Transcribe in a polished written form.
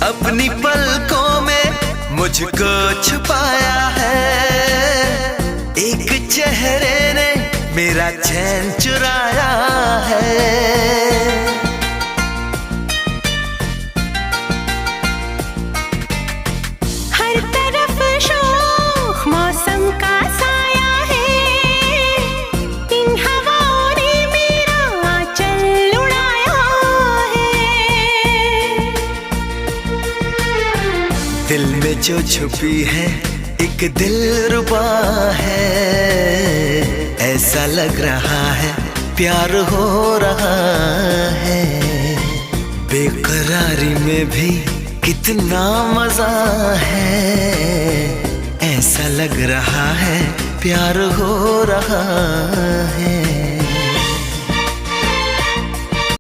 अपनी पलकों में मुझको छुपाया है। एक चेहरे ने मेरा चैन चुराया है। हर तरफ शोख मौसम का साया है। इन हवाओं ने मेरा आंचल उड़ाया है। दिल में जो छुपी है एक दिलरुबा है। ऐसा लग रहा है प्यार हो रहा है। बेकरारी में भी कितना मजा है। ऐसा लग रहा है प्यार हो रहा है।